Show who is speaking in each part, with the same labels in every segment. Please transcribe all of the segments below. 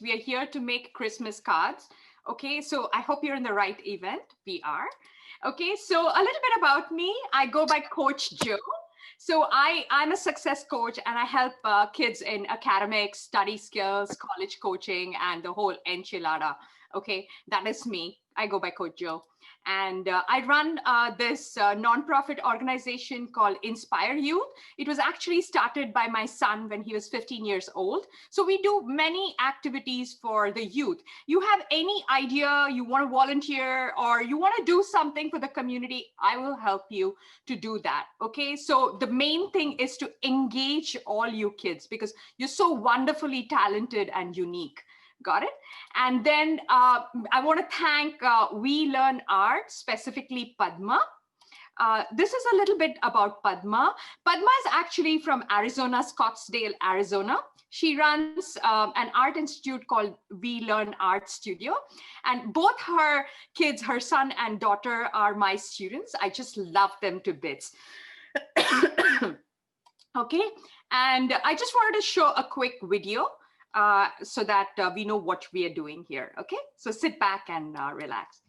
Speaker 1: We are here to make Christmas cards. Okay, so I hope you're in the right event. We are. Okay, so a little bit about me. I go by Coach Joe. So I'm a success coach and I help kids in academics, study skills, college coaching, and the whole enchilada. Okay, that is me. I go by Coach Joe. And I run this nonprofit organization called Inspire Youth. It was actually started by my son when he was 15 years old. So we do many activities for the youth. You have any idea you want to volunteer or you want to do something for the community, I will help you to do that. Okay, so the main thing is to engage all you kids because you're so wonderfully talented and unique. Got it? And then I want to thank We Learn Art, specifically Padma. This is a little bit about Padma. Padma is actually from Arizona, Scottsdale, Arizona. She runs an art institute called We Learn Art Studio. And both her kids, her son and daughter, are my students. I just love them to bits. Okay, and I just wanted to show a quick video so that we know what we are doing here. Okay, so sit back and relax.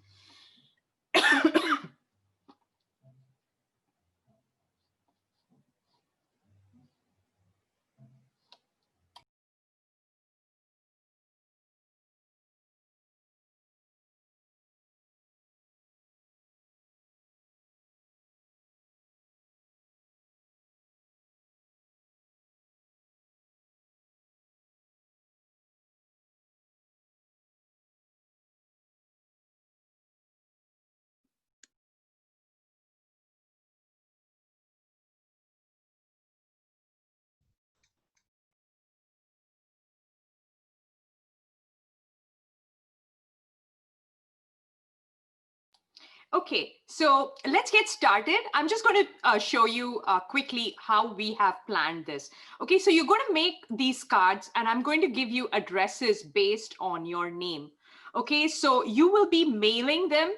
Speaker 1: Okay, so let's get started. I'm just going to show you quickly how we have planned this. Okay, so you're going to make these cards and I'm going to give you addresses based on your name. Okay, so you will be mailing them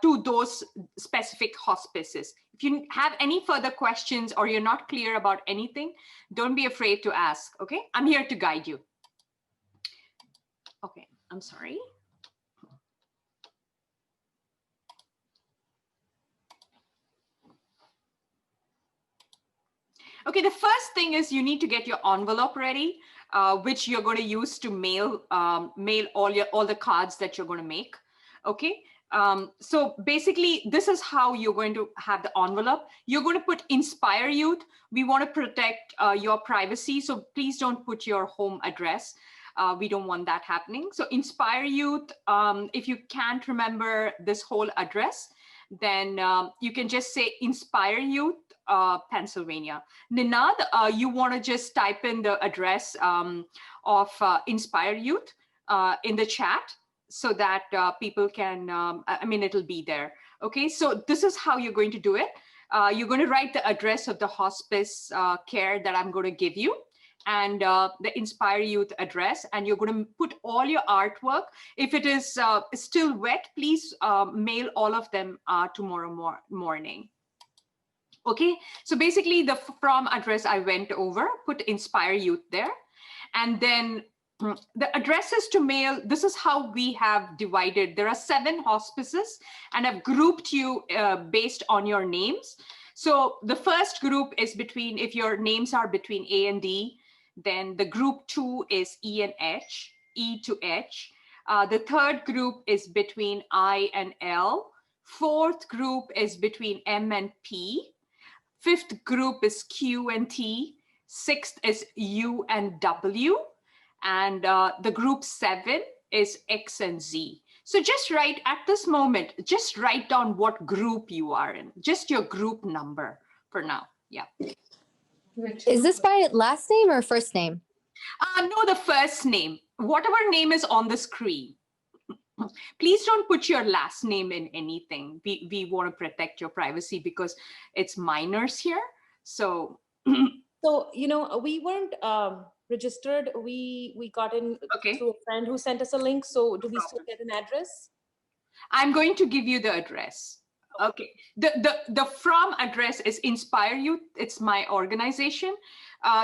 Speaker 1: to those specific hospices. If you have any further questions or you're not clear about anything, don't be afraid to ask. Okay, I'm here to guide you. Okay, I'm sorry. Okay, the first thing is you need to get your envelope ready, which you're going to use to mail all the cards that you're going to make. Okay, so basically this is how you're going to have the envelope. You're going to put Inspire Youth. We want to protect your privacy, so please don't put your home address. We don't want that happening. So Inspire Youth, if you can't remember this whole address, then you can just say Inspire Youth, Pennsylvania. Ninad, you want to just type in the address of Inspire Youth in the chat so that people can, I mean, it'll be there. Okay, so this is how you're going to do it. You're going to write the address of the hospice care that I'm going to give you and the Inspire Youth address, and you're going to put all your artwork. If it is still wet, please mail all of them tomorrow morning. Okay, so basically the from address I went over, put Inspire Youth there. And then the addresses to mail, this is how we have divided. There are 7 hospices and I've grouped you based on your names. So the first group is between, if your names are between A and D, then the group 2 is E and H, E to H. The third group is between I and L. Fourth group is between M and P. Fifth group is Q and T. Sixth is U and W. And the group 7 is X and Z. So just write at this moment, just write down what group you are in, just your group number for now. Yeah.
Speaker 2: Is this by last name or first name?
Speaker 1: No, the first name, whatever name is on the screen. Please don't put your last name in anything. We want to protect your privacy because it's minors here. So,
Speaker 3: so you know, we weren't registered. We got in through a friend who sent us a link. So do we still get an address?
Speaker 1: I'm going to give you the address. Okay. The from address is Inspire Youth. It's my organization.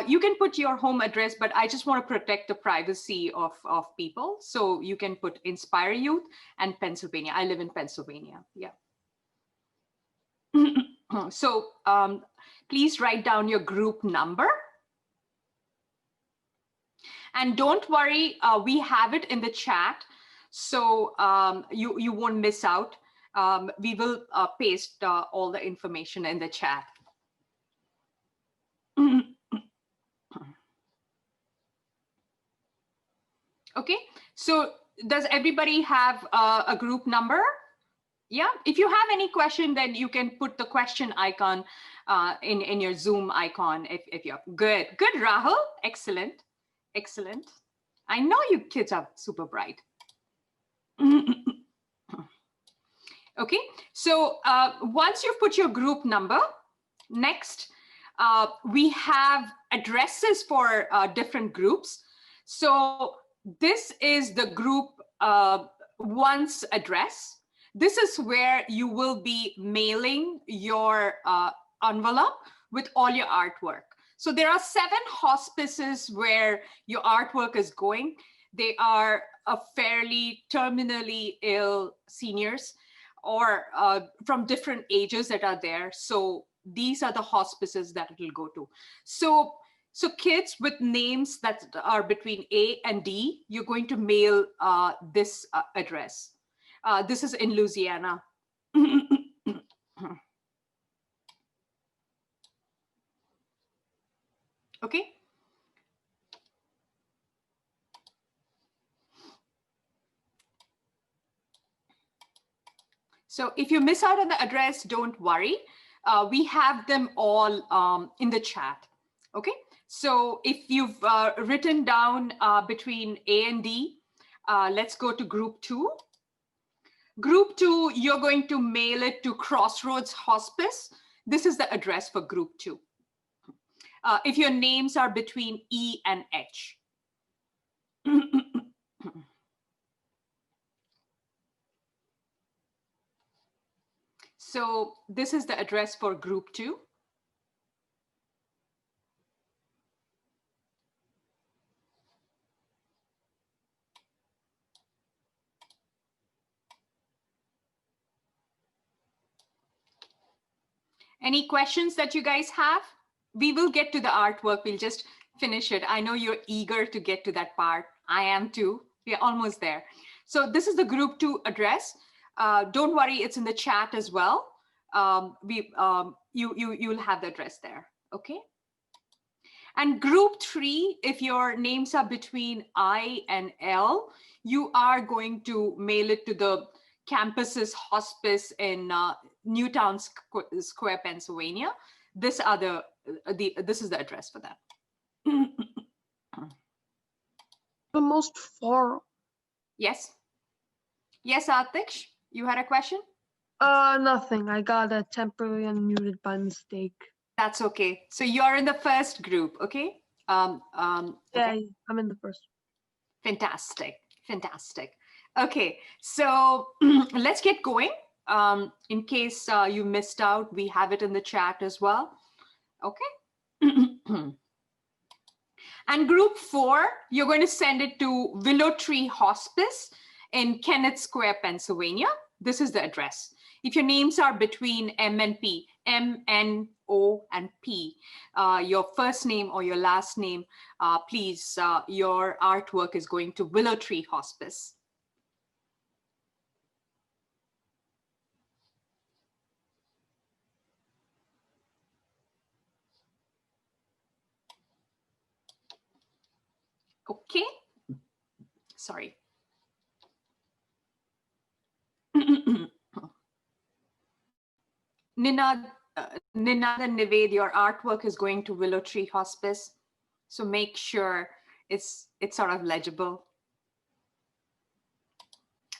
Speaker 1: You can put your home address, but I just want to protect the privacy of people. So you can put Inspire Youth and Pennsylvania. I live in Pennsylvania. Yeah. So please write down your group number. And don't worry, we have it in the chat. So you won't miss out. We will paste all the information in the chat. Okay, so does everybody have a group number? Yeah, if you have any question, then you can put the question icon in your Zoom icon if you're good. Good, Rahul, excellent, excellent. I know you kids are super bright. Okay, so once you've put your group number, next we have addresses for different groups. So this is the group one's address. This is where you will be mailing your envelope with all your artwork. So there are 7 hospices where your artwork is going. They are fairly terminally ill seniors or from different ages that are there. So these are the hospices that it will go to. So kids with names that are between A and D, you're going to mail this address. This is in Louisiana. Okay. So if you miss out on the address, don't worry. We have them all in the chat. Okay. So if you've written down between A and D, let's go to group 2. Group 2, you're going to mail it to Crossroads Hospice. This is the address for group 2. If your names are between E and H. So this is the address for group 2. Any questions that you guys have? We will get to the artwork. We'll just finish it. I know you're eager to get to that part. I am too. We're almost there. So this is the group 2 address. Don't worry, it's in the chat as well. You'll have the address there. Okay. And group 3, if your names are between I and L, you are going to mail it to the Campuses Hospice in Newtown Square, Pennsylvania. This is the address for that.
Speaker 4: The most far.
Speaker 1: Yes. Yes, Atish, you had a question?
Speaker 4: Nothing. I got temporarily unmuted by mistake.
Speaker 1: That's okay. So you're in the first group, okay?
Speaker 4: Yeah,
Speaker 1: okay.
Speaker 4: I'm in the first.
Speaker 1: Fantastic, fantastic. Okay, so let's get going. In case you missed out, we have it in the chat as well. Okay. And group 4, you're going to send it to Willow Tree Hospice in Kennett Square, Pennsylvania. This is the address. If your names are between M and P, M, N, O, and P, your first name or your last name, please, your artwork is going to Willow Tree Hospice. Okay. Sorry. Ninad and Nived, your artwork is going to Willow Tree Hospice. So make sure it's sort of legible.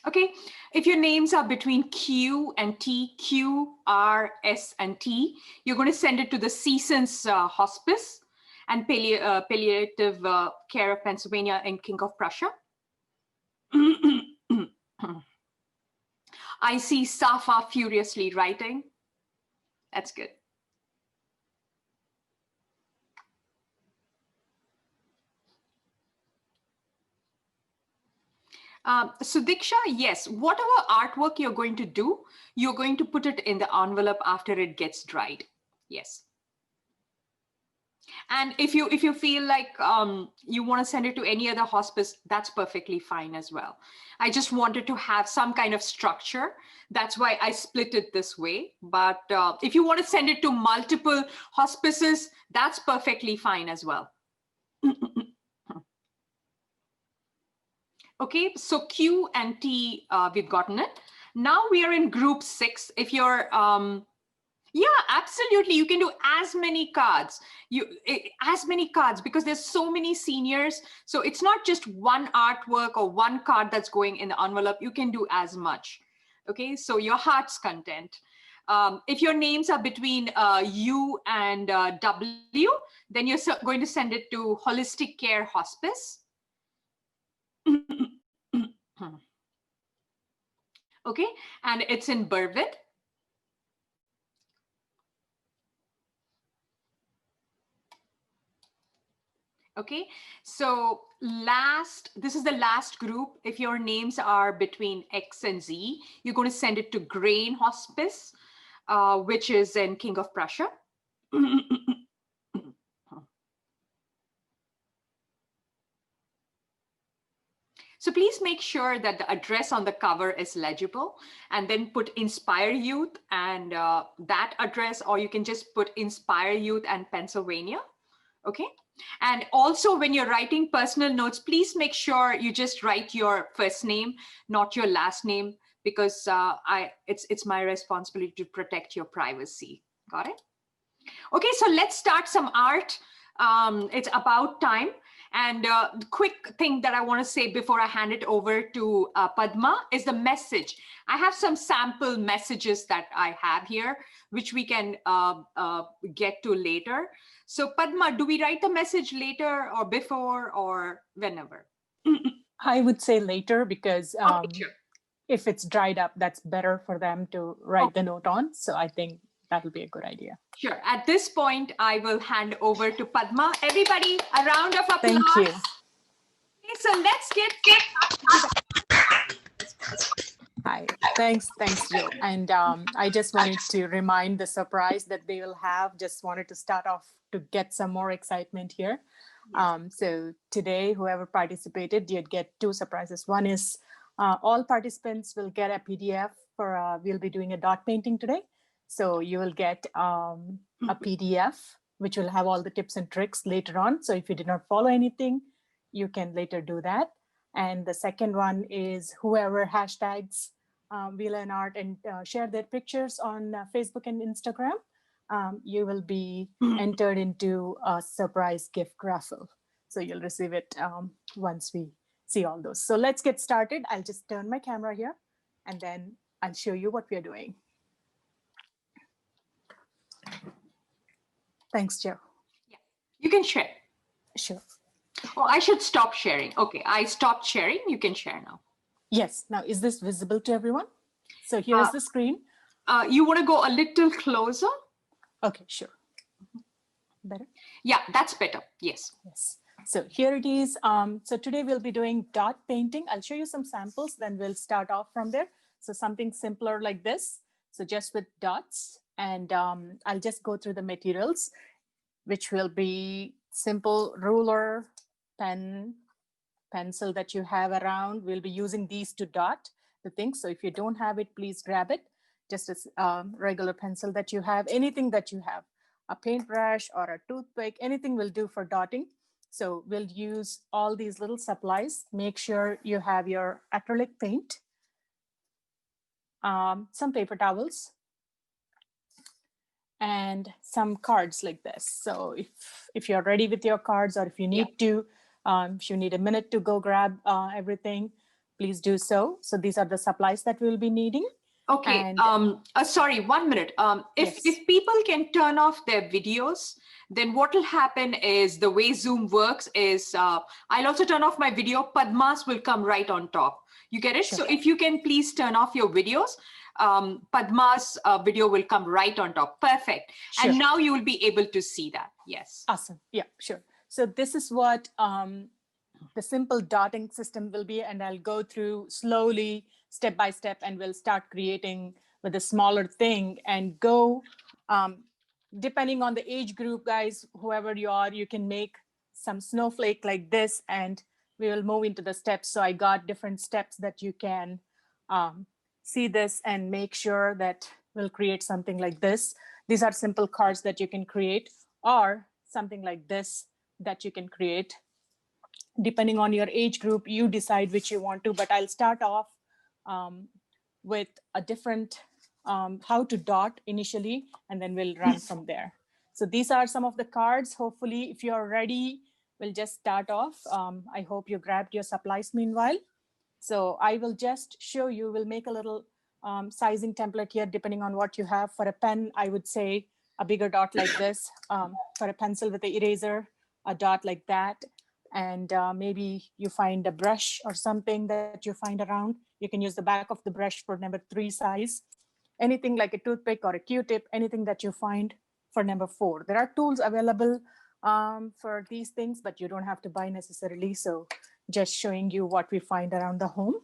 Speaker 1: Okay, if your names are between Q and T, Q, R, S, and T, you're going to send it to the Seasons Hospice and Palliative Care of Pennsylvania in King of Prussia. I see Safa furiously writing. That's good. So Diksha, yes, whatever artwork you're going to do, you're going to put it in the envelope after it gets dried. Yes. And if you feel like you want to send it to any other hospice, that's perfectly fine as well. I just wanted to have some kind of structure. That's why I split it this way. But if you want to send it to multiple hospices, that's perfectly fine as well. Okay, so Q and T, we've gotten it. Now we are in group 6. If you're, yeah, absolutely. You can do as many cards, because there's so many seniors. So it's not just one artwork or one card that's going in the envelope. You can do as much. Okay, so your heart's content. If your names are between U and W, then you're going to send it to Holistic Care Hospice. Okay, and it's in Berwick. Okay, so this is the last group. If your names are between X and Z, you're going to send it to Grain Hospice, which is in King of Prussia. So please make sure that the address on the cover is legible, and then put Inspire Youth and that address, or you can just put Inspire Youth and Pennsylvania. Okay. And also when you're writing personal notes, please make sure you just write your first name, not your last name, because it's my responsibility to protect your privacy. Got it? Okay, so let's start some art. It's about time. And the quick thing that I want to say before I hand it over to Padma is the message. I have some sample messages that I have here, which we can get to later. So Padma, do we write the message later or before or whenever?
Speaker 5: I would say later, because
Speaker 1: Okay, sure.
Speaker 5: if it's dried up, that's better for them to write the note on. So I think that will be a good idea.
Speaker 1: Sure. At this point, I will hand over to Padma. Everybody, a round of applause.
Speaker 5: Thank you.
Speaker 1: Okay, so let's get
Speaker 5: Hi. Thanks, Jill. And I just wanted to remind the surprise that they will have. Just wanted to start off to get some more excitement here. So today, whoever participated, you'd get 2 surprises. One is all participants will get a PDF for, we'll be doing a dot painting today. So you will get a PDF, which will have all the tips and tricks later on. So if you did not follow anything, you can later do that. And the second one is whoever hashtags We Learn Art and share their pictures on Facebook and Instagram, you will be entered into a surprise gift raffle. So you'll receive it once we see all those. So let's get started. I'll just turn my camera here and then I'll show you what we are doing. Thanks, Joe.
Speaker 1: Yeah, you can share.
Speaker 5: Sure.
Speaker 1: Oh, I should stop sharing. Okay, I stopped sharing. You can share now.
Speaker 5: Yes. Now, is this visible to everyone? So here's the screen.
Speaker 1: You want to go a little closer?
Speaker 5: Okay, sure. Better?
Speaker 1: Yeah, that's better. Yes.
Speaker 5: Yes. So here it is. So today we'll be doing dot painting. I'll show you some samples, then we'll start off from there. So something simpler like this. So just with dots. And I'll just go through the materials, which will be simple ruler, pen, pencil that you have around. We'll be using these to dot the things. So if you don't have it, please grab it. Just a regular pencil that you have, anything that you have, a paintbrush or a toothpick, anything will do for dotting. So we'll use all these little supplies. Make sure you have your acrylic paint, some paper towels, and some cards like this. So if you're ready with your cards, or if you need to, if you need a minute to go grab everything, please do so. So these are the supplies that we'll be needing.
Speaker 1: Okay.
Speaker 5: And,
Speaker 1: sorry, 1 minute. If people can turn off their videos, then what will happen is the way Zoom works is I'll also turn off my video. Padmas will come right on top. You get it?
Speaker 5: Sure.
Speaker 1: So if you can please turn off your videos, Padma's video will come right on top. Perfect.
Speaker 5: Sure.
Speaker 1: And now you will be able to see that. Yes.
Speaker 5: Awesome. Yeah, sure. So this is what the simple dotting system will be, and I'll go through slowly, step by step, and we'll start creating with a smaller thing and go, depending on the age group, guys, whoever you are, you can make some snowflake like this, and we will move into the steps. So I got different steps that you can see this and make sure that we'll create something like this. These are simple cards that you can create, or something like this that you can create. Depending on your age group, you decide which you want to, but I'll start off with a different how to dot initially, and then we'll run from there. So these are some of the cards. Hopefully, if you're ready, we'll just start off. I hope you grabbed your supplies meanwhile. So I will just show you, we'll make a little sizing template here, depending on what you have. For a pen, I would say a bigger dot like this. For a pencil with the eraser, a dot like that. And maybe you find a brush or something that you find around. You can use the back of the brush for number 3 size. Anything like a toothpick or a Q-tip, anything that you find for number 4. There are tools available for these things, but you don't have to buy necessarily. So just showing you what we find around the home.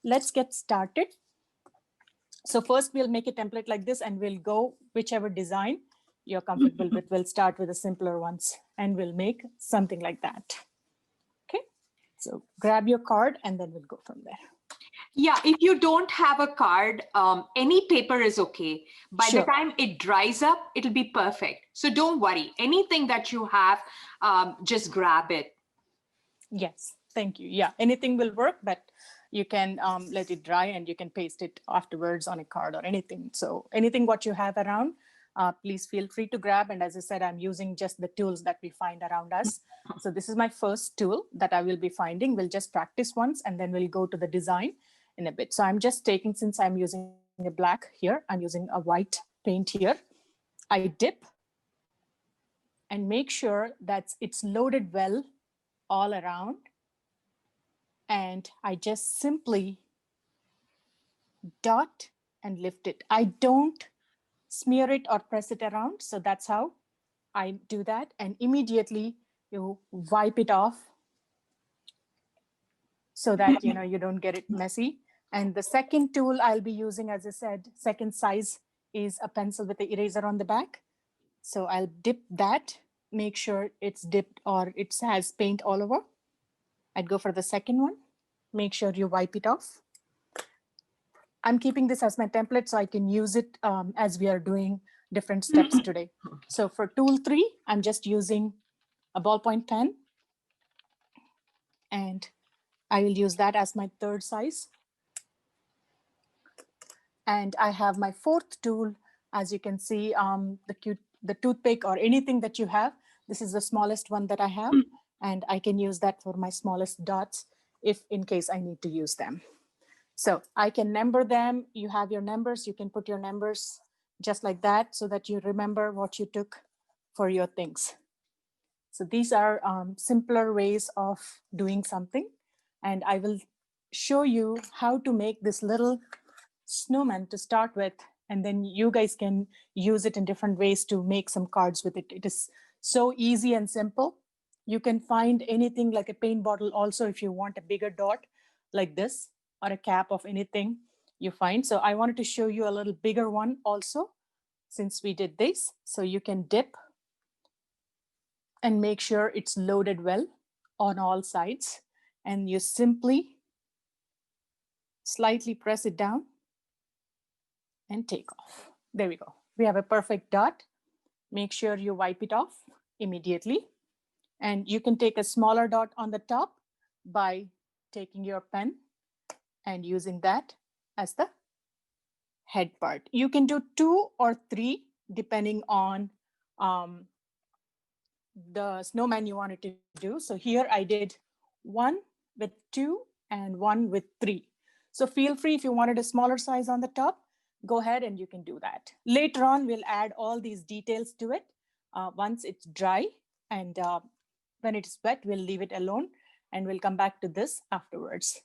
Speaker 5: Let's get started. So first we'll make a template like this, and we'll go whichever design you're comfortable with. We'll start with the simpler ones, and we'll make something like that. Okay, so grab your card, and then we'll go from there.
Speaker 1: Yeah, if you don't have a card, any paper is okay. By
Speaker 5: Sure.
Speaker 1: the time it dries up, it'll be perfect. So don't worry. Anything that you have, just grab it.
Speaker 5: Yes, thank you. Yeah, anything will work, but you can let it dry and you can paste it afterwards on a card or anything. So anything what you have around, please feel free to grab. And as I said, I'm using just the tools that we find around us. So this is my first tool that I will be finding. We'll just practice once, and then we'll go to the design in a bit. So I'm just taking, since I'm using a black here, I'm using a white paint here. I dip and make sure that it's loaded well all around. And I just simply dot and lift it. I don't smear it or press it around. So that's how I do that. And immediately you wipe it off so that you don't get it messy. And the second tool I'll be using, as I said, second size, is a pencil with the eraser on the back. So I'll dip that, make sure it's dipped or it has paint all over. I'd go for the second one. Make sure you wipe it off. I'm keeping this as my template so I can use it as we are doing different steps today. So for tool 3, I'm just using a ballpoint pen, and I will use that as my third size. And I have my fourth tool, as you can see, the toothpick or anything that you have. This is the smallest one that I have, and I can use that for my smallest dots if in case I need to use them. So I can number them. You have your numbers. You can put your numbers just like that so that you remember what you took for your things. So these are simpler ways of doing something. And I will show you how to make this little snowman to start with. And then you guys can use it in different ways to make some cards with it. It is so easy and simple. You can find anything like a paint bottle also if you want a bigger dot like this, or a cap of anything you find. So I wanted to show you a little bigger one also, since we did this. So you can dip and make sure it's loaded well on all sides. And you simply slightly press it down and take off. There we go. We have a perfect dot. Make sure you wipe it off immediately. And you can take a smaller dot on the top by taking your pen and using that as the head part. You can do 2 or 3 depending on the snowman you wanted to do. So here I did 1 with 2 and 1 with 3. So feel free, if you wanted a smaller size on the top, go ahead and you can do that. Later on, we'll add all these details to it. once it's dry, and when it's wet, we'll leave it alone and we'll come back to this afterwards.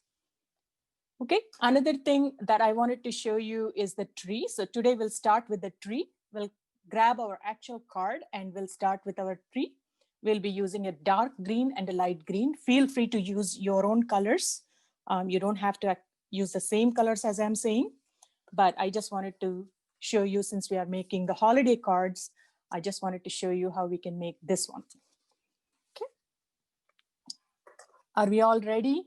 Speaker 5: Okay, another thing that I wanted to show you is the tree. So today we'll start with the tree. We'll grab our actual card and we'll start with our tree. We'll be using a dark green and a light green. Feel free to use your own colors. You don't have to use the same colors as I'm saying, but I just wanted to show you, since we are making the holiday cards, I just wanted to show you how we can make this one. Okay. Are we all ready?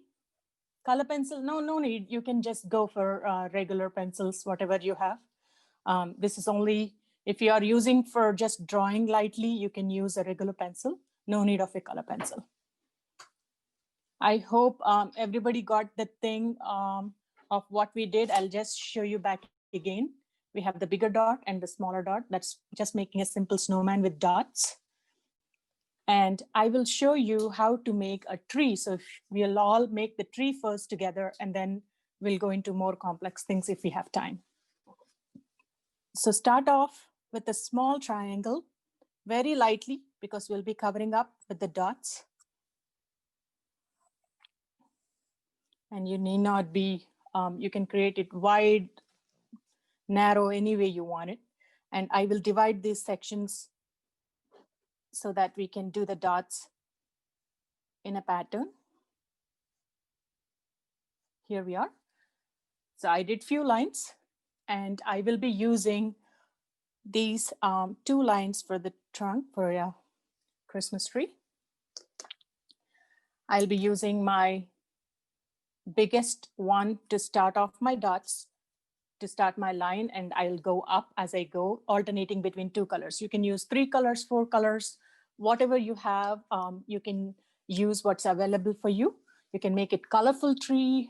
Speaker 5: Color pencil? No need. You can just go for regular pencils, whatever you have. This is only, if you are using for just drawing lightly, you can use a regular pencil. No need of a color pencil. I hope everybody got the thing of what we did. I'll just show you back again. We have the bigger dot and the smaller dot. That's just making a simple snowman with dots. And I will show you how to make a tree. So we'll all make the tree first together, and then we'll go into more complex things if we have time. So start off with a small triangle, very lightly, because we'll be covering up with the dots. And you need not be, you can create it wide, narrow, any way you want it. And I will divide these sections so that we can do the dots in a pattern. Here we are. So I did few lines, and I will be using these 2 lines for the trunk for a Christmas tree. I'll be using my biggest one to start off my dots, to start my line, and I'll go up as I go, alternating between 2 colors. You can use 3 colors, 4 colors, whatever you have. You can use what's available for you. You can make it colorful tree.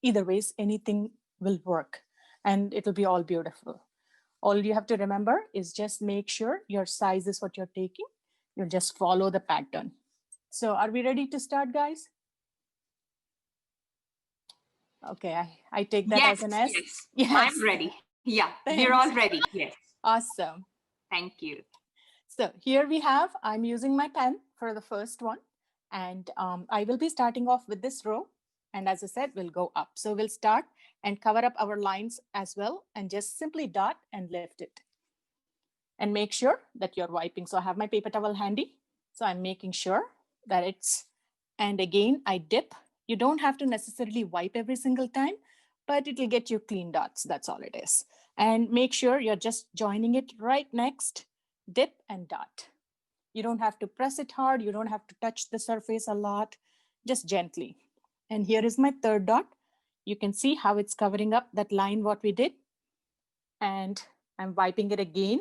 Speaker 5: Either ways, anything will work, and it'll be all beautiful. All you have to remember is just make sure your size is what you're taking. You'll just follow the pattern. So are we ready to start, guys? Okay, I take that as an S.
Speaker 1: Yes. I'm ready. Yeah, we're all ready. Yes.
Speaker 5: Awesome.
Speaker 1: Thank you.
Speaker 5: So here we have, I'm using my pen for the first one, and I will be starting off with this row. And as I said, we'll go up. So we'll start and cover up our lines as well, and just simply dot and lift it. And make sure that you're wiping. So I have my paper towel handy. So I'm making sure that it's, and again, I dip. You don't have to necessarily wipe every single time, but it'll get you clean dots. That's all it is. And make sure you're just joining it right next, dip and dot. You don't have to press it hard. You don't have to touch the surface a lot, just gently. And here is my 3rd dot. You can see how it's covering up that line, what we did. And I'm wiping it again.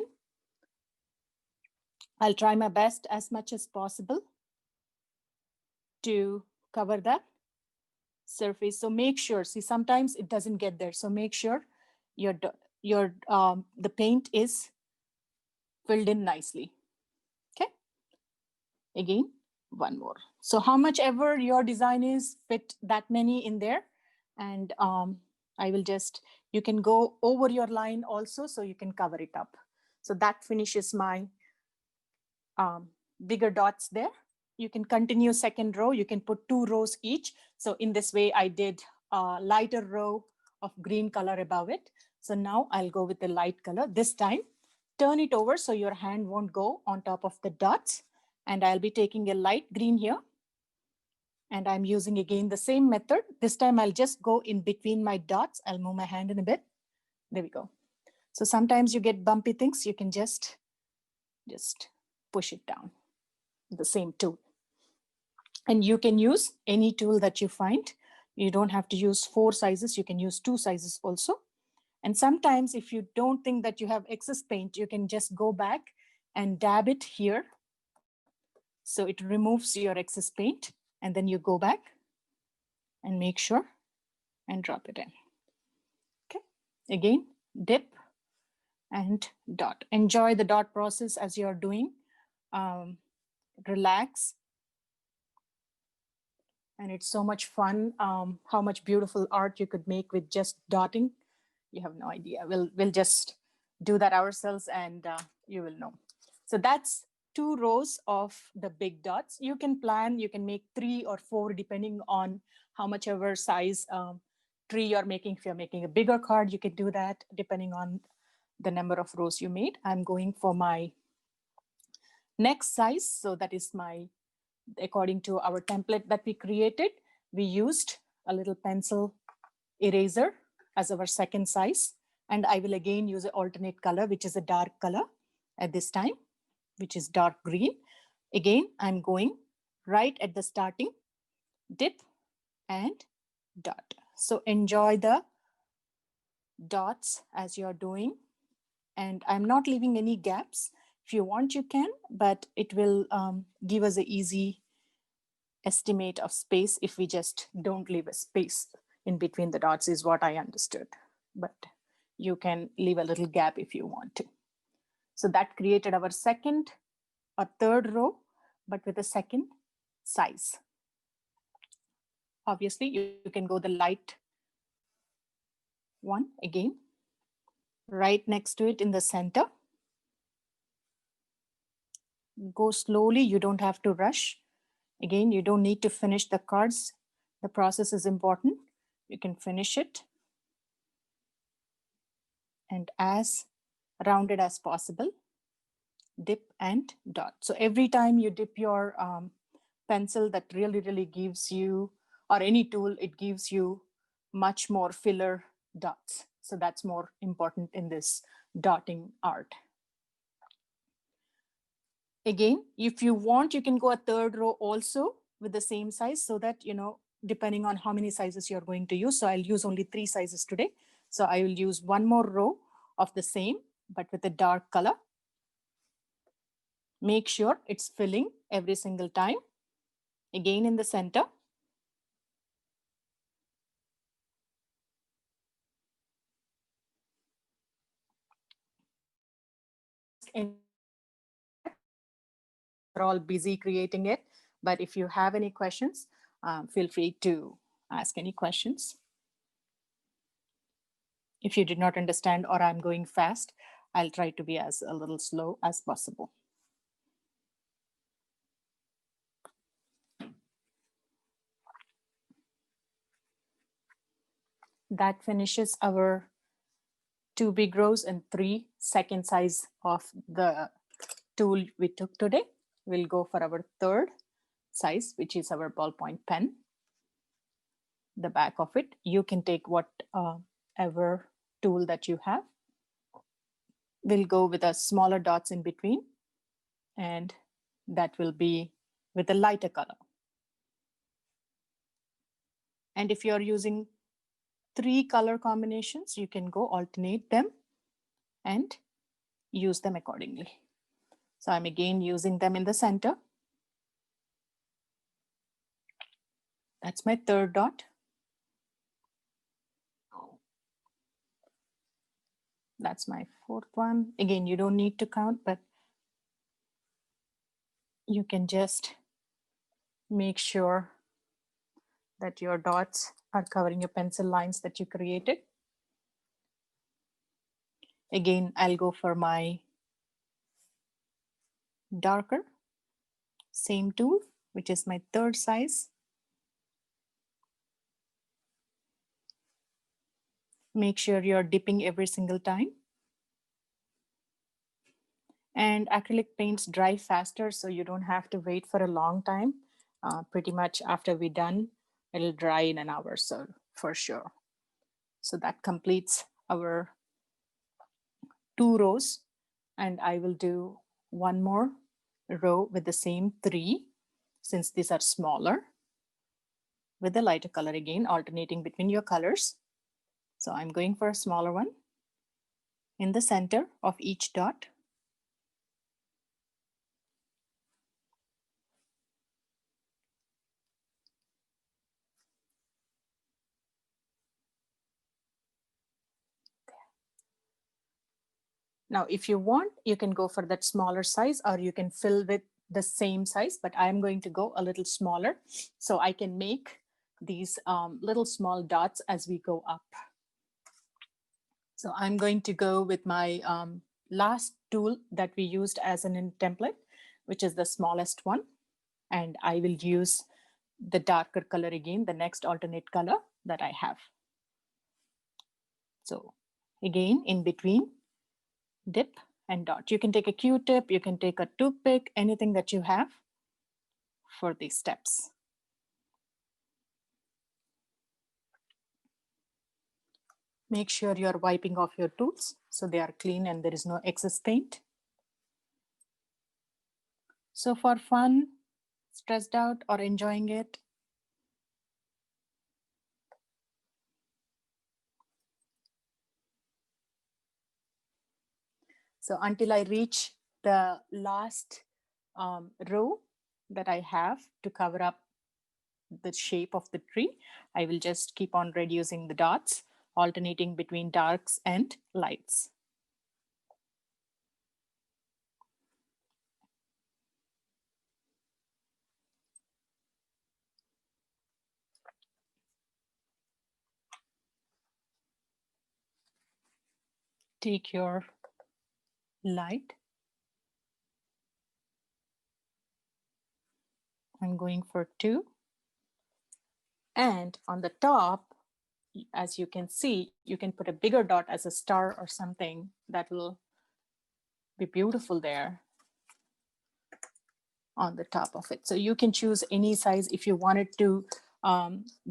Speaker 5: I'll try my best as much as possible to cover that surface. So make sure, see, sometimes it doesn't get there. So make sure the paint is filled in nicely. Okay. Again, one more. So how much ever your design is, fit that many in there. And I will just, you can go over your line also, so you can cover it up. So that finishes my bigger dots there. You can continue 2nd row. You can put 2 rows each. So in this way, I did a lighter row of green color above it. So now I'll go with the light color. This time, turn it over so your hand won't go on top of the dots. And I'll be taking a light green here. And I'm using again the same method. This time I'll just go in between my dots. I'll move my hand in a bit. There we go. So sometimes you get bumpy things. You can just push it down with the same tool. And you can use any tool that you find. You don't have to use 4 sizes. You can use 2 sizes also. And sometimes if you don't think that you have excess paint, you can just go back and dab it here. So it removes your excess paint. And then you go back and make sure and drop it in. Okay. Again, dip and dot. Enjoy the dot process as you're doing. Relax. And it's so much fun how much beautiful art you could make with just dotting. You have no idea. We'll just do that ourselves, and you will know. So that's 2 rows of the big dots. You can plan, you can make 3 or 4 depending on how much ever size tree you're making. If you're making a bigger card, you can do that depending on the number of rows you made. I'm going for my next size. So that is my, according to our template that we created, we used a little pencil eraser as our second size. And I will again use an alternate color, which is a dark color at this time, which is dark green. Again, I'm going right at the starting, dip and dot. So enjoy the dots as you're doing. And I'm not leaving any gaps. If you want, you can, but it will give us an easy estimate of space if we just don't leave a space in between the dots, is what I understood. But you can leave a little gap if you want to. So that created our second or third row, but with a second size. Obviously, you can go the light one again, right next to it in the center. Go slowly, you don't have to rush. Again, you don't need to finish the cards. The process is important. You can finish it. And as rounded as possible, dip and dot. So every time you dip your pencil, that really gives you, or any tool, it gives you much more filler dots. So that's more important in this dotting art. Again, if you want, you can go a third row also with the same size, so that, you know, depending on how many sizes you're going to use. So I'll use only 3 sizes today. So I will use one more row of the same, but with a dark color. Make sure it's filling every single time. Again, in the center. And we're all busy creating it, but if you have any questions, feel free to ask any questions. If you did not understand or I'm going fast, I'll try to be as a little slow as possible. That finishes our 2 big rows and 3 second size of the tool we took today. We'll go for our third size, which is our ballpoint pen. The back of it, you can take whatever tool that you have. We'll go with a smaller dots in between, and that will be with a lighter color. And if you're using 3 color combinations, you can go alternate them and use them accordingly. So I'm again using them in the center. That's my third dot. That's my fourth one. Again, you don't need to count, but you can just make sure that your dots are covering your pencil lines that you created. Again, I'll go for my darker, same tool, which is my third size. Make sure you're dipping every single time. And acrylic paints dry faster, so you don't have to wait for a long time. Pretty much after we're done, it'll dry in an hour, so for sure. So that completes our 2 rows, and I will do one more row with the same 3, since these are smaller, with the lighter color again, alternating between your colors. So I'm going for a smaller one in the center of each dot. Now, if you want, you can go for that smaller size, or you can fill with the same size, but I'm going to go a little smaller so I can make these little small dots as we go up. So I'm going to go with my last tool that we used as an template, which is the smallest one. And I will use the darker color again, the next alternate color that I have. So again, in between, dip and dot. You can take a Q-tip, you can take a toothpick, anything that you have for these steps. Make sure you're wiping off your tools so they are clean and there is no excess paint. So for fun, stressed out, or enjoying it, so until I reach the last row that I have to cover up the shape of the tree, I will just keep on reducing the dots, alternating between darks and lights. Take your light. I'm going for 2. And on the top, as you can see, you can put a bigger dot as a star or something that will be beautiful there on the top of it. So you can choose any size if you wanted to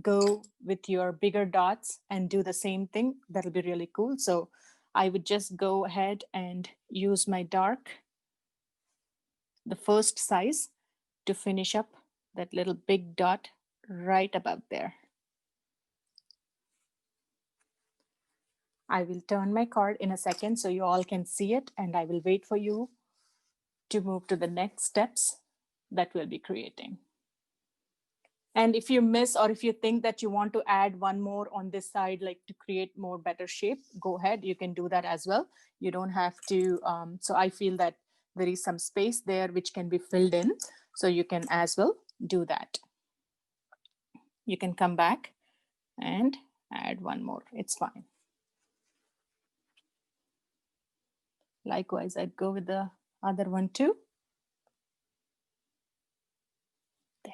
Speaker 5: go with your bigger dots and do the same thing. That'll be really cool. So I would just go ahead and use my dark, the first size, to finish up that little big dot right about there. I will turn my card in a second so you all can see it, and I will wait for you to move to the next steps that we'll be creating. And if you miss, or if you think that you want to add one more on this side, like to create more better shape, go ahead, you can do that as well. You don't have to, so I feel that there is some space there which can be filled in. So you can as well do that. You can come back and add one more, it's fine. Likewise, I'd go with the other one too. There.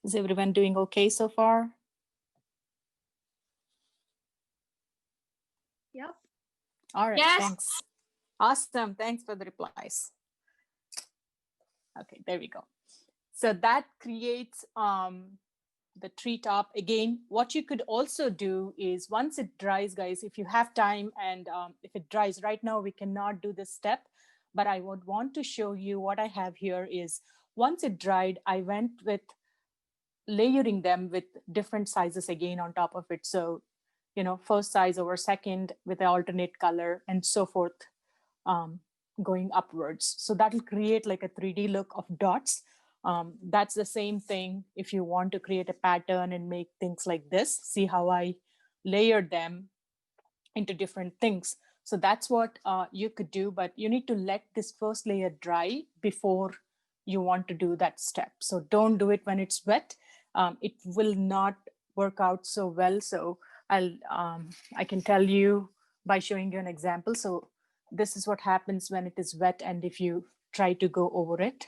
Speaker 5: Is everyone doing okay so far?
Speaker 4: Yep.
Speaker 5: All right,
Speaker 1: Yes.
Speaker 5: thanks. Awesome, thanks for the replies. Okay, there we go. So that creates the treetop. Again, what you could also do is once it dries, guys, if you have time and if it dries right now, we cannot do this step, but I would want to show you what I have here is once it dried, I went with layering them with different sizes again on top of it. So, you know, first size over second with the alternate color and so forth, going upwards. So that'll create like a 3D look of dots. That's the same thing if you want to create a pattern and make things like this. See how I layered them into different things. So that's what you could do, but you need to let this first layer dry before you want to do that step. So don't do it when it's wet. It will not work out so well. So I can tell you by showing you an example. So this is what happens when it is wet, and if you try to go over it,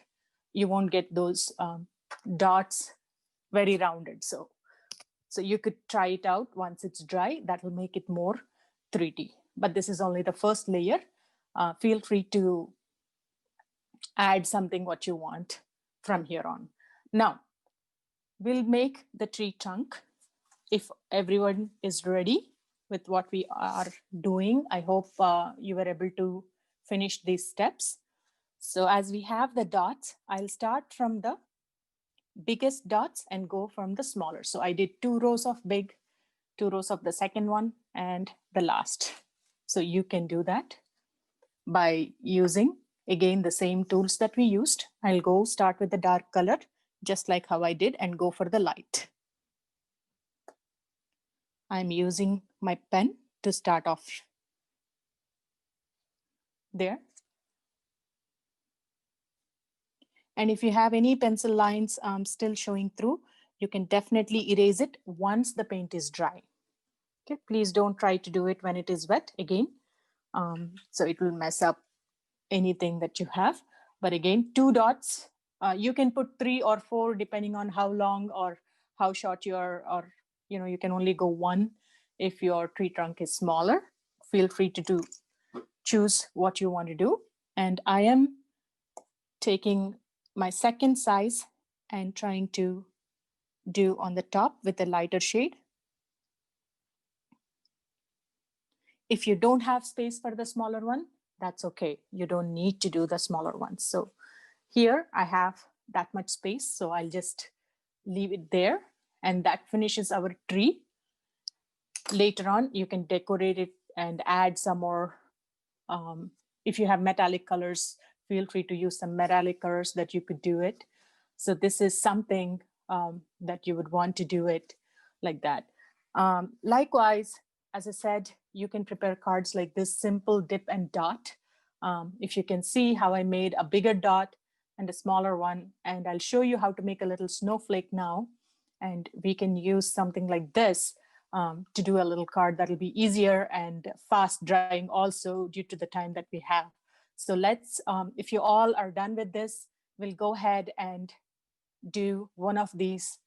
Speaker 5: you won't get those dots very rounded. So you could try it out once it's dry. That will make it more 3D. But this is only the first layer. Feel free to add something what you want from here on. Now, we'll make the tree trunk. If everyone is ready with what we are doing, I hope you were able to finish these steps. So as we have the dots, I'll start from the biggest dots and go from the smaller. So I did 2 rows of big, 2 rows of the second one, and the last. So you can do that by using, again, the same tools that we used. I'll go start with the dark color, just like how I did, and go for the light. I'm using my pen to start off there. And if you have any pencil lines still showing through, you can definitely erase it once the paint is dry. Okay, please don't try to do it when it is wet again. So it will mess up anything that you have. But again, 2 dots. You can put 3 or 4 depending on how long or how short you are, or you can only go 1 if your tree trunk is smaller. Feel free to choose what you want to do. And I am taking my second size and trying to do on the top with a lighter shade. If you don't have space for the smaller one, that's okay. You don't need to do the smaller ones. So here I have that much space, so I'll just leave it there, and that finishes our tree. Later on, you can decorate it and add some more. If you have metallic colors, feel free to use some metallic colors that you could do it. So this is something that you would want to do it like that. Likewise, as I said, you can prepare cards like this, simple dip and dot. If you can see how I made a bigger dot and a smaller one, and I'll show you how to make a little snowflake now. And we can use something like this to do a little card that'll be easier and fast drying also due to the time that we have. So let's, if you all are done with this, we'll go ahead and do one of these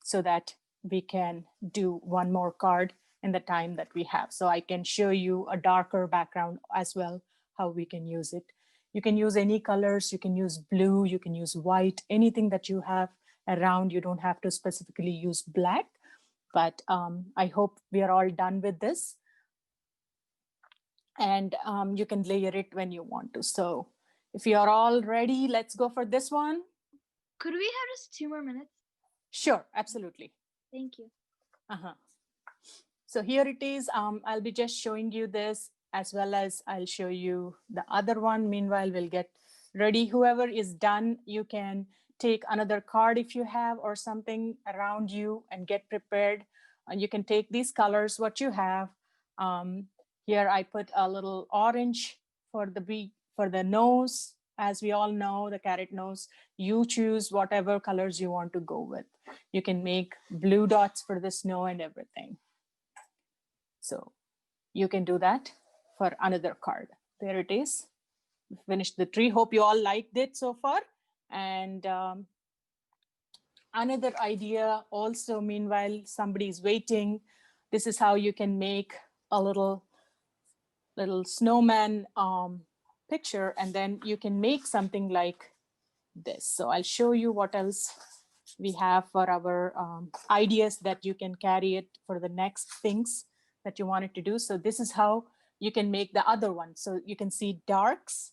Speaker 5: so that we can do one more card in the time that we have. So I can show you a darker background as well, how we can use it. You can use any colors, you can use blue, you can use white, anything that you have around. You don't have to specifically use black, but I hope we are all done with this. And you can layer it when you want to. So if you are all ready, let's go for this one.
Speaker 6: Could we have just 2 more minutes?
Speaker 5: Sure, absolutely.
Speaker 6: Thank you.
Speaker 5: So here it is. I'll be just showing you this, as well as I'll show you the other one. Meanwhile, we'll get ready. Whoever is done, you can take another card if you have or something around you and get prepared. You can take these colors, what you have. Here I put a little orange for the nose. As we all know, the carrot nose. You choose whatever colors you want to go with. You can make blue dots for the snow and everything. So you can do that for another card. There it is. We finished the tree. Hope you all liked it so far. And another idea also, meanwhile, somebody's waiting. This is how you can make a little snowman picture, and then you can make something like this. So I'll show you what else we have for our ideas that you can carry it for the next things that you wanted to do. So this is how you can make the other one. So you can see darks,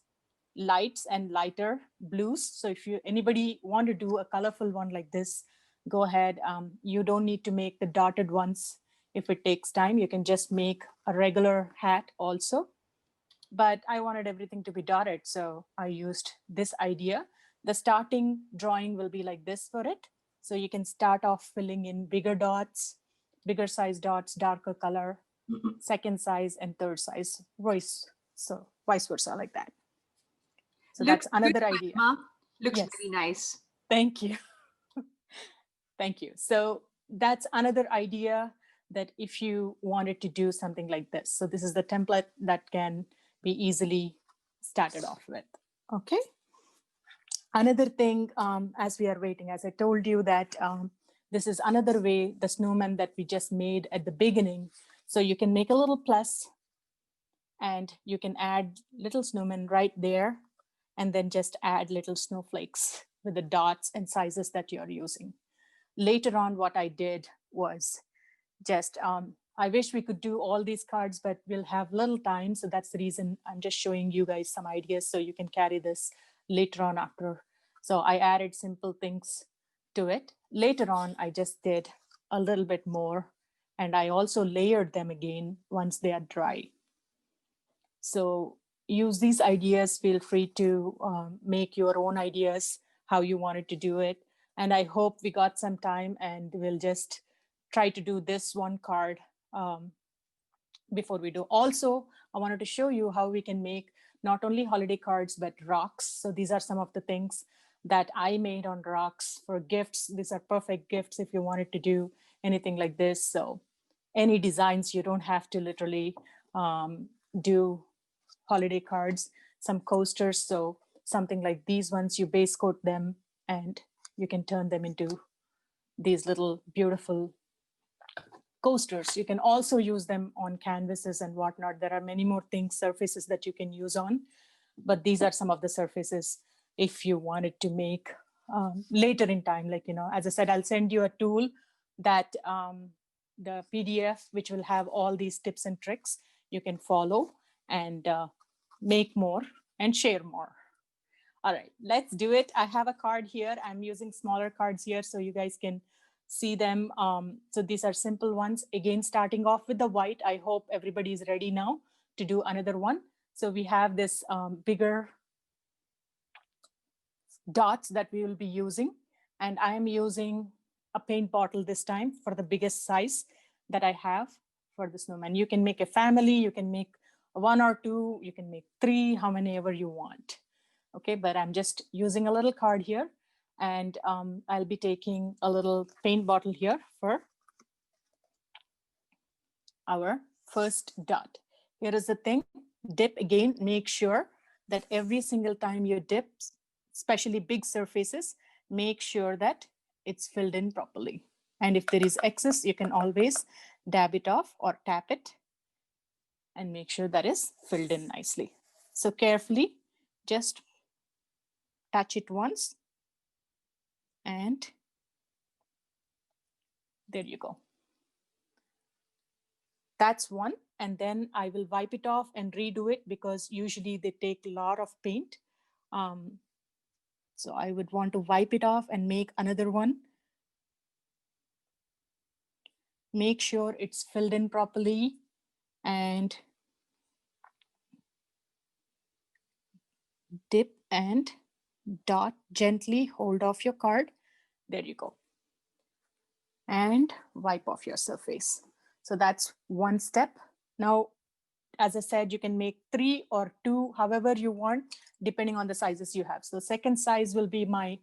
Speaker 5: lights, and lighter blues. So if anybody want to do a colorful one like this, go ahead. You don't need to make the dotted ones. If it takes time, you can just make a regular hat also. But I wanted everything to be dotted, so I used this idea. The starting drawing will be like this for it. So you can start off filling in bigger dots, bigger size dots, darker color, second size and third size, vice versa, like that. So that's another idea.
Speaker 1: Looks
Speaker 5: Yes.
Speaker 1: very nice.
Speaker 5: Thank you. Thank you. So that's another idea, that if you wanted to do something like this. So this is the template that can be easily started off with. Okay. Another thing, as we are waiting, as I told you that this is another way, the snowman that we just made at the beginning. So you can make a little plus and you can add little snowman right there, and then just add little snowflakes with the dots and sizes that you're using. Later on, what I did was just, I wish we could do all these cards, but we'll have little time. So that's the reason I'm just showing you guys some ideas so you can carry this later on after. So I added simple things to it. Later on, I just did a little bit more, and I also layered them again once they are dry. So use these ideas. Feel free to make your own ideas, how you wanted to do it. And I hope we got some time, and we'll just try to do this one card before we do. Also, I wanted to show you how we can make not only holiday cards, but rocks. So these are some of the things that I made on rocks for gifts. These are perfect gifts if you wanted to do anything like this. So any designs, you don't have to literally do holiday cards, some coasters. So something like these ones, you base coat them and you can turn them into these little beautiful coasters. You can also use them on canvases and whatnot. There are many more things, surfaces that you can use on, but these are some of the surfaces if you wanted to make later in time. Like, as I said, I'll send you a tool that the PDF, which will have all these tips and tricks you can follow and make more and share more. All right, let's do it. I have a card here. I'm using smaller cards here so you guys can see them. So these are simple ones. Again, starting off with the white. I hope everybody is ready now to do another one. So we have this bigger dots that we will be using. And I am using a paint bottle this time for the biggest size that I have for the snowman. You can make a family, you can make 1 or 2, you can make 3, how many ever you want. Okay, but I'm just using a little card here, and I'll be taking a little paint bottle here for our first dot. Here is the thing, dip again, make sure that every single time you dip, especially big surfaces, make sure that it's filled in properly. And if there is excess, you can always dab it off or tap it and make sure that is filled in nicely. So carefully, just touch it once and there you go. That's one. And then I will wipe it off and redo it because usually they take a lot of paint. So I would want to wipe it off and make another one. Make sure it's filled in properly and dip and dot, gently hold off your card. There you go. And wipe off your surface. So that's one step. Now, as I said, you can make 3 or 2, however you want, depending on the sizes you have. So second size will be my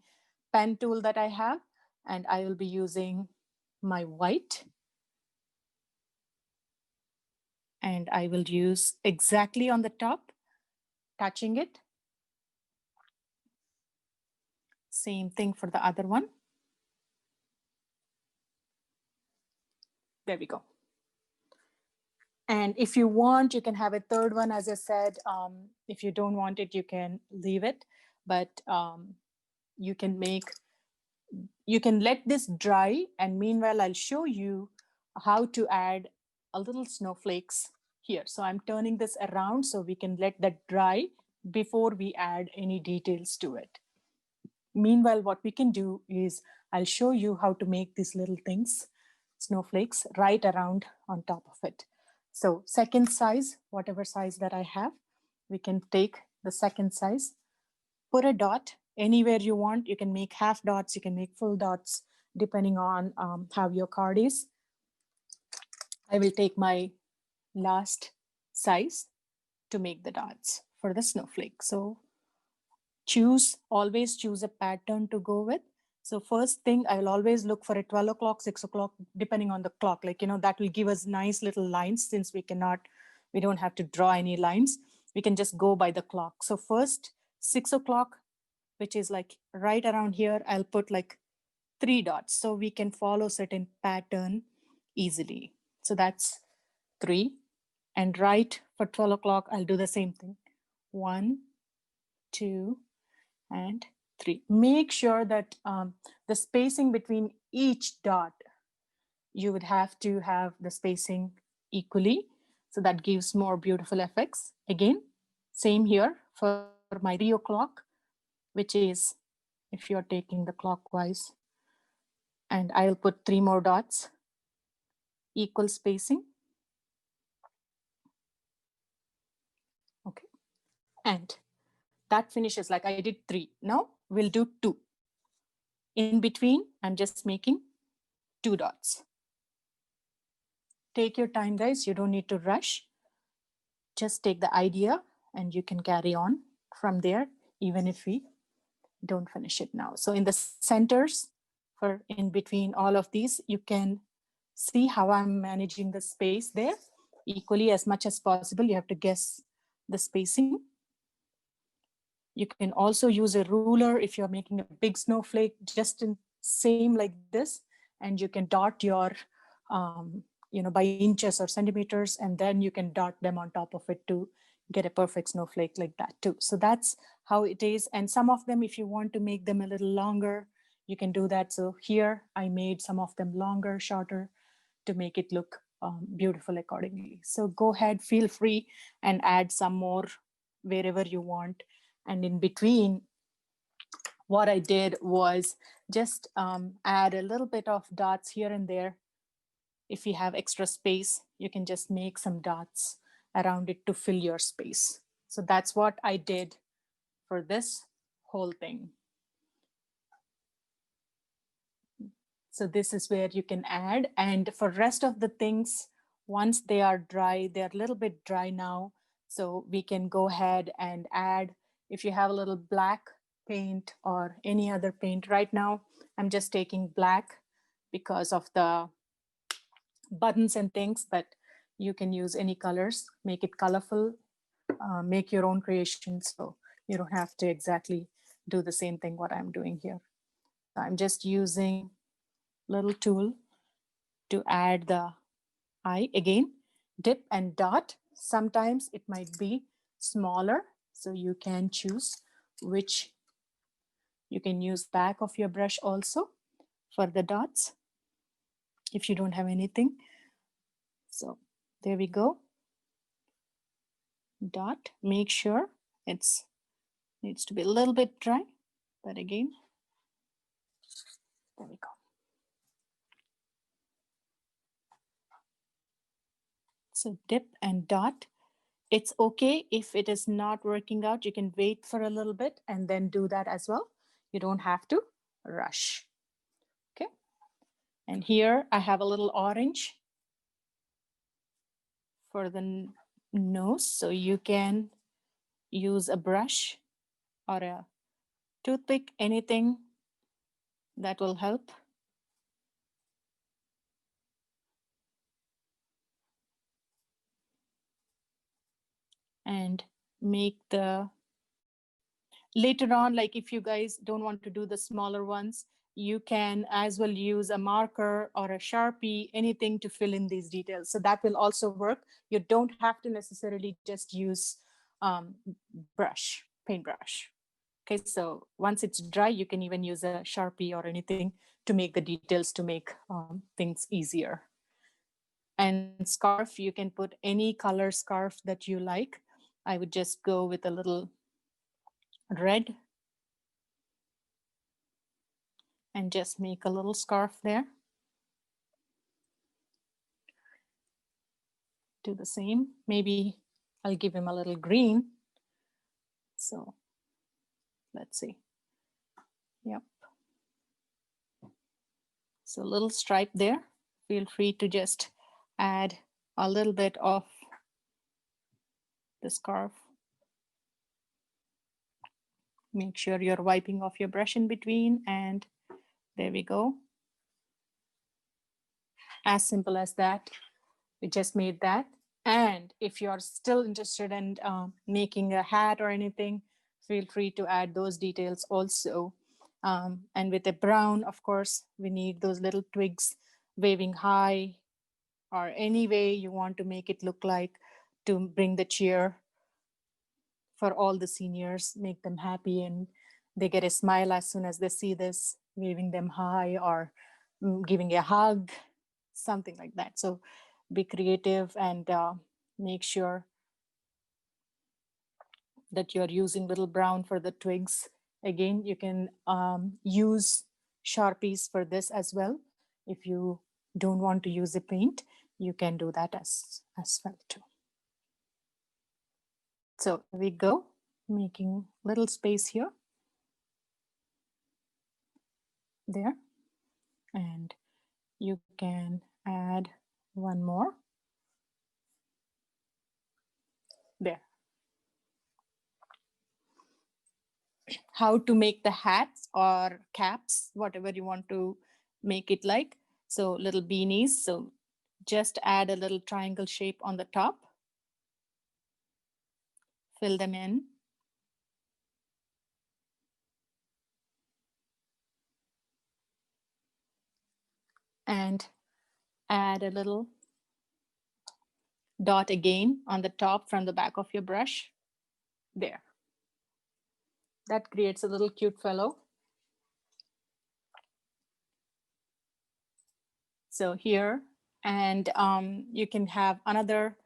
Speaker 5: pen tool that I have, and I will be using my white. And I will use exactly on the top, touching it. Same thing for the other one. There we go. And if you want, you can have a third one. As I said, if you don't want it, you can leave it. But you can let this dry. And meanwhile, I'll show you how to add a little snowflakes here. So I'm turning this around so we can let that dry before we add any details to it. Meanwhile, what we can do is I'll show you how to make these little things, snowflakes, right around on top of it. So second size, whatever size that I have, we can take the second size, put a dot anywhere you want. You can make half dots, you can make full dots, depending on how your card is. I will take my last size to make the dots for the snowflake. So always choose a pattern to go with. So first thing, I will always look for a 12 o'clock, 6 o'clock, depending on the clock. Like, that will give us nice little lines since we don't have to draw any lines. We can just go by the clock. So first, 6 o'clock, which is like right around here, I'll put like 3 dots so we can follow certain pattern easily. So that's 3. And right for 12 o'clock, I'll do the same thing. 1, 2, and 3. Make sure that the spacing between each dot, you would have to have the spacing equally. So that gives more beautiful effects. Again, same here for my 3 o'clock, which is, if you're taking the clockwise, and I'll put 3 more dots, equal spacing. Okay, and that finishes, like I did 3. Now we'll do 2. In between, I'm just making 2 dots. Take your time, guys. You don't need to rush. Just take the idea and you can carry on from there, even if we don't finish it now. So in the centers, for in between all of these, you can see how I'm managing the space there equally as much as possible. You have to guess the spacing. You can also use a ruler if you're making a big snowflake, just in same like this, and you can dot your, by inches or centimeters, and then you can dot them on top of it to get a perfect snowflake like that too. So that's how it is. And some of them, if you want to make them a little longer, you can do that. So here I made some of them longer, shorter, to make it look beautiful accordingly. So go ahead, feel free and add some more wherever you want. And in between, what I did was just add a little bit of dots here and there. If you have extra space, you can just make some dots around it to fill your space. So that's what I did for this whole thing. So this is where you can add. And for rest of the things, once they are dry, they're a little bit dry now. So we can go ahead and add, if you have a little black paint or any other paint. Right now, I'm just taking black because of the buttons and things, but you can use any colors, make it colorful, make your own creation. So you don't have to exactly do the same thing what I'm doing here. I'm just using little tool to add the eye. Again, dip and dot. Sometimes it might be smaller, so you can choose which. You can use back of your brush also for the dots if you don't have anything. So there we go. Dot, make sure it's needs to be a little bit dry, but again, there we go. So dip and dot. It's okay if it is not working out, you can wait for a little bit and then do that as well. You don't have to rush. Okay. And here I have a little orange for the nose. So you can use a brush or a toothpick, anything that will help. And make the, later on, like if you guys don't want to do the smaller ones, you can as well use a marker or a Sharpie, anything to fill in these details. So that will also work. You don't have to necessarily just use paintbrush. Okay, so once it's dry, you can even use a Sharpie or anything to make the details, to make things easier. And scarf, you can put any color scarf that you like. I would just go with a little red and just make a little scarf there. Do the same. Maybe I'll give him a little green. So let's see. Yep. So a little stripe there. Feel free to just add a little bit of the scarf. Make sure you're wiping off your brush in between, and there we go. As simple as that. We just made that. And if you're still interested in making a hat or anything, feel free to add those details also. And with the brown, of course, we need those little twigs waving high, or any way you want to make it look like, to bring the cheer for all the seniors, make them happy, and they get a smile as soon as they see this, waving them high or giving a hug, something like that. So be creative and make sure that you're using little brown for the twigs. Again, you can use Sharpies for this as well. If you don't want to use a paint, you can do that as well too. So we go, making little space here, there, and you can add one more there. how to make the hats or caps, whatever you want to make it like. So little beanies. So just add a little triangle shape on the top. Fill them in. And add a little dot again on the top from the back of your brush. There. That creates a little cute fellow. So here, and you can have another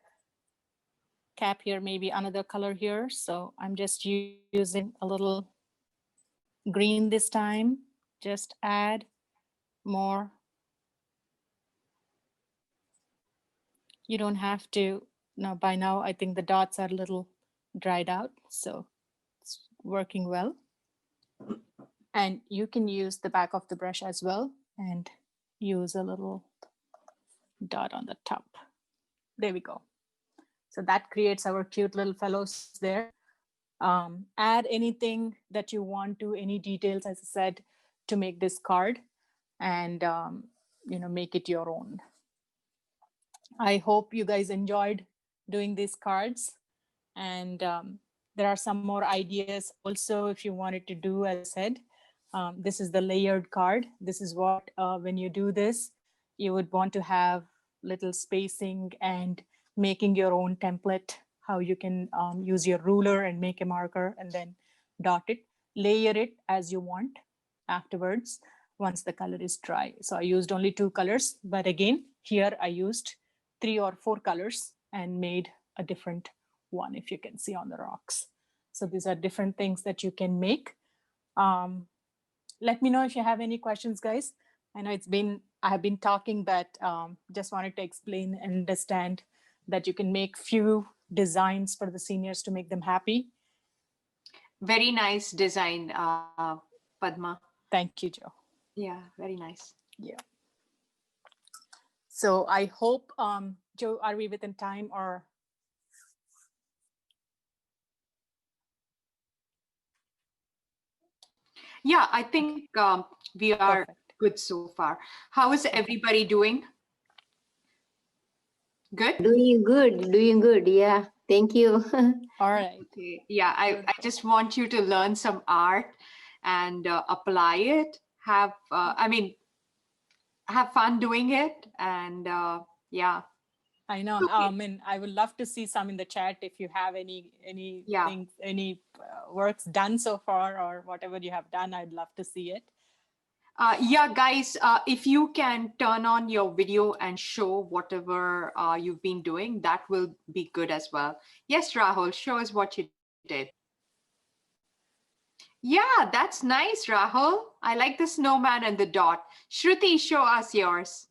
Speaker 5: cap here, maybe another color here. So I'm just using a little green this time. Just add more. You don't have to. Now, by now, I think the dots are a little dried out, so it's working well. And you can use the back of the brush as well and use a little dot on the top. There we go. So that creates our cute little fellows there. Add anything that you want to, any details, as I said, to make this card, and make it your own. I hope you guys enjoyed doing these cards, and there are some more ideas also if you wanted to do. As I said, this is the layered card. This is what, when you do this, you would want to have little spacing and making your own template, how you can use your ruler and make a marker and then dot it, layer it as you want afterwards once the color is dry. So I used only 2 colors, but again, here I used 3 or 4 colors and made a different one, if you can see on the rocks. So these are different things that you can make. Let me know if you have any questions, guys. I know I have been talking, but just wanted to explain and understand that you can make few designs for the seniors to make them happy.
Speaker 1: Very nice design, Padma.
Speaker 5: Thank you, Joe.
Speaker 1: Yeah, very nice.
Speaker 5: Yeah. So I hope, Joe, are we within time or?
Speaker 1: Yeah, I think we are
Speaker 5: Perfect.
Speaker 1: good so far. How is everybody doing? Good?
Speaker 7: Doing good. Yeah, thank you.
Speaker 5: All right.
Speaker 1: Okay. Yeah, I just want you to learn some art and apply it. Have fun doing it, and yeah.
Speaker 5: I know.
Speaker 1: Okay.
Speaker 5: And I would love to see some in the chat if you have any works done so far or whatever you have done. I'd love to see it.
Speaker 1: Yeah, guys, if you can turn on your video and show whatever you've been doing, that will be good as well. Yes, Rahul, show us what you did. Yeah, that's nice, Rahul. I like the snowman and the dot. Shruti, show us yours.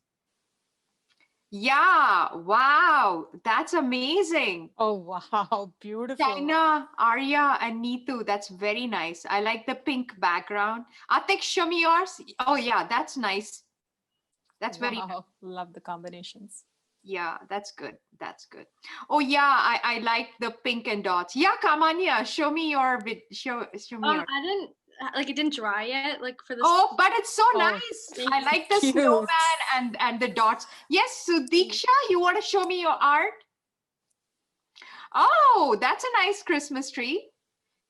Speaker 1: Yeah, wow, that's amazing.
Speaker 5: Oh, wow, beautiful.
Speaker 1: China, Arya, and Neetu, that's very nice. I like the pink background. Atik, show me yours. Oh, yeah, that's nice. That's very nice.
Speaker 5: Love the combinations.
Speaker 1: Yeah, that's good. That's good. Oh, yeah, I like the pink and dots. Yeah, Kamanya, show me your show me your.
Speaker 6: I didn't it didn't dry yet, like for this.
Speaker 1: Oh, but it's so nice. I like the
Speaker 5: cute.
Speaker 1: snowman and the dots. Yes, Sudiksha, you want to show me your art? Oh, that's a nice Christmas tree.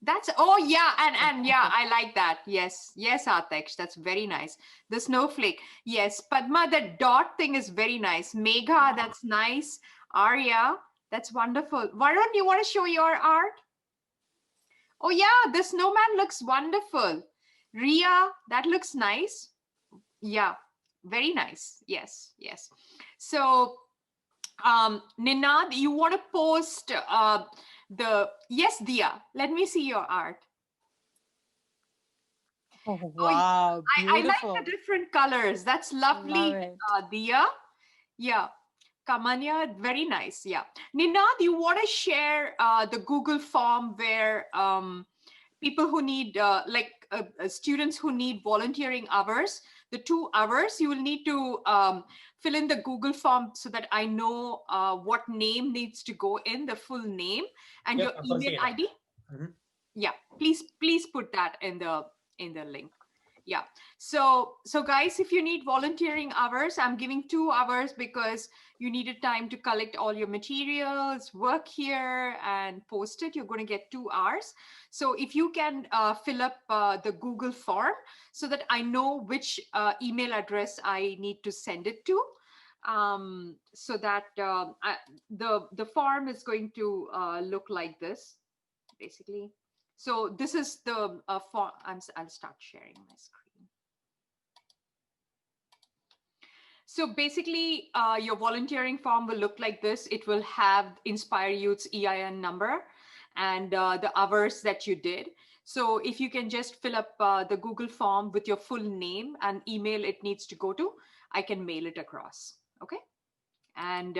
Speaker 1: That's, oh yeah, and yeah, I like that. Yes, Atesh, that's very nice. The snowflake. Yes, Padma, the dot thing is very nice. Megha, that's nice. Arya, that's wonderful. Varun, you want to show your art? Oh yeah, the snowman looks wonderful. Ria, that looks nice. Yeah, very nice. Yes. So, Ninad, you want to post yes, Dia, let me see your art.
Speaker 5: Oh, wow, beautiful.
Speaker 1: I like the different colors. That's lovely, Dia. Yeah. Kamanya, very nice. Yeah. Ninad, you want to share the Google form where people who need, students who need volunteering hours, the 2 hours, you will need to fill in the Google form so that I know what name needs to go in, the full name and your email ID. Yeah, please put that in the link. Yeah. So guys, if you need volunteering hours, I'm giving 2 hours because you needed time to collect all your materials, work here, and post it. You're going to get 2 hours. So if you can fill up the Google form so that I know which email address I need to send it to, so that the form is going to look like this, basically. So this is the form. I'll start sharing my screen. So basically, your volunteering form will look like this. It will have Inspire Youth's EIN number and the hours that you did. So if you can just fill up the Google form with your full name and email it needs to go to, I can mail it across. Okay. And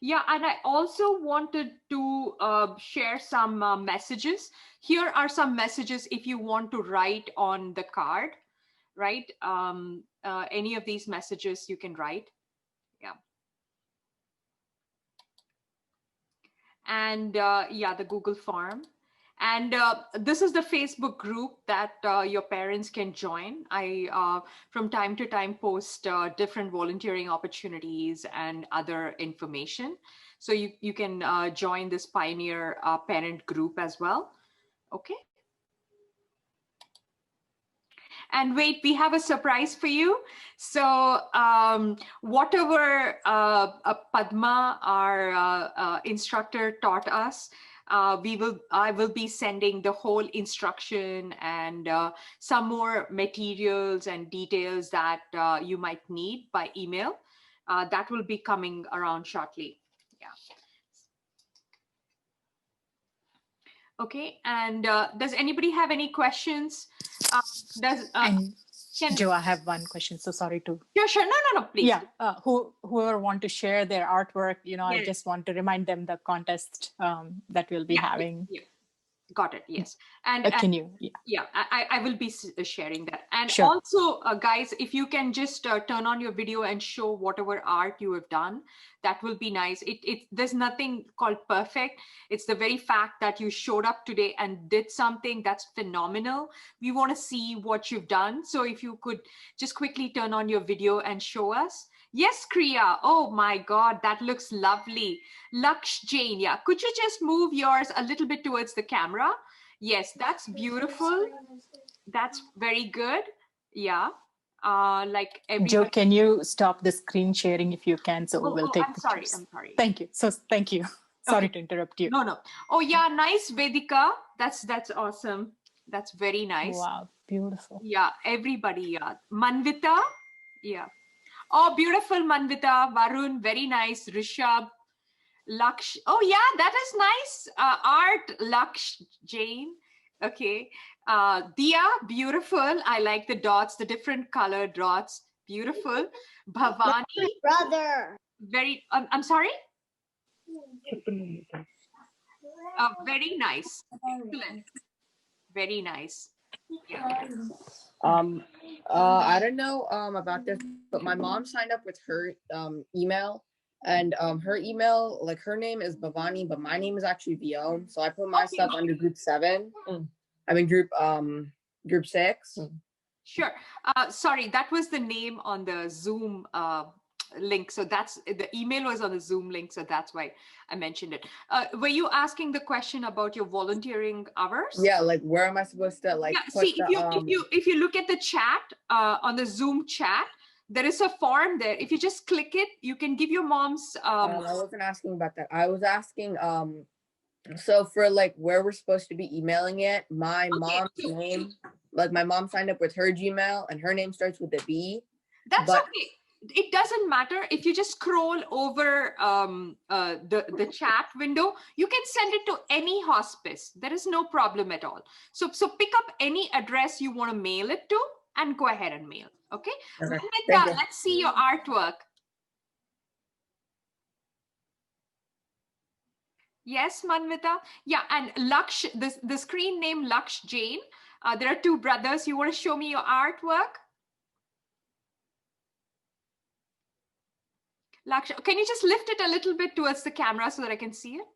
Speaker 1: yeah, and I also wanted to share some messages. Here are some messages if you want to write on the card, right? Any of these messages you can write. Yeah. And yeah, the Google form. And this is the Facebook group that your parents can join. I, from time to time, post different volunteering opportunities and other information. So you can join this Pioneer parent group as well. Okay. And wait, we have a surprise for you. So whatever Padma, our instructor, taught us, I will be sending the whole instruction and some more materials and details that you might need by email. That will be coming around shortly. Yeah. Okay. And does anybody have any questions?
Speaker 5: Joe, I have one question. So sorry to.
Speaker 1: Yeah, sure. No, please.
Speaker 5: Yeah. Whoever want to share their artwork, yes. I just want to remind them the contest that we'll be having.
Speaker 1: Yeah. Got it. Yes. And
Speaker 5: can you?
Speaker 1: Yeah, I will be sharing that. And
Speaker 5: sure.
Speaker 1: Also, guys, if you can just turn on your video and show whatever art you have done, that will be nice. There's nothing called perfect. It's the very fact that you showed up today and did something that's phenomenal. We want to see what you've done. So if you could just quickly turn on your video and show us. Yes, Kriya. Oh my God, that looks lovely. Laksh Jain. Yeah. Could you just move yours a little bit towards the camera? Yes, that's beautiful. That's very good. Yeah. Like everybody.
Speaker 5: Joe, can you stop the screen sharing if you can? So we'll take pictures.
Speaker 1: I'm sorry.
Speaker 5: Thank you. So thank you. Sorry to interrupt you.
Speaker 1: No. Oh yeah, nice, Vedika. That's awesome. That's very nice.
Speaker 5: Wow, beautiful.
Speaker 1: Yeah, everybody. Yeah. Manvita. Yeah. Oh, beautiful, Manvita. Varun, very nice. Rishabh. Laksh. Oh yeah, that is nice. Art, Laksh Jain. Okay. Dia, beautiful. I like the dots, the different colored dots. Beautiful. Bhavani.
Speaker 8: Brother.
Speaker 1: Very, I'm sorry? Very nice. Excellent. Very nice. Yeah.
Speaker 9: I don't know about this, but my mom signed up with her email, and her email, like her name is Bhavani, but my name is actually Vion. So I put my stuff under group 7. I mean group 6.
Speaker 1: Sure. Sorry, that was the name on the Zoom link. So that's the email was on the Zoom link. So that's why I mentioned it. Were you asking the question about your volunteering hours?
Speaker 9: Yeah, like where am I supposed to
Speaker 1: see, if you look at the chat on the Zoom chat, there is a form there. If you just click it, you can give your mom's
Speaker 9: I wasn't asking about that. I was asking so for like where we're supposed to be emailing it, my mom's name, like my mom signed up with her Gmail and her name starts with a B.
Speaker 1: That's okay. It doesn't matter. If you just scroll over the chat window, you can send it to any hospice. There is no problem at all. So pick up any address you want to mail it to and go ahead and mail. Okay. Let's see your artwork. Yes, Manvita. Yeah, and Laksh, the screen name Laksh Jain. There are 2 brothers. You want to show me your artwork? Can you just lift it a little bit towards the camera so that I can see it?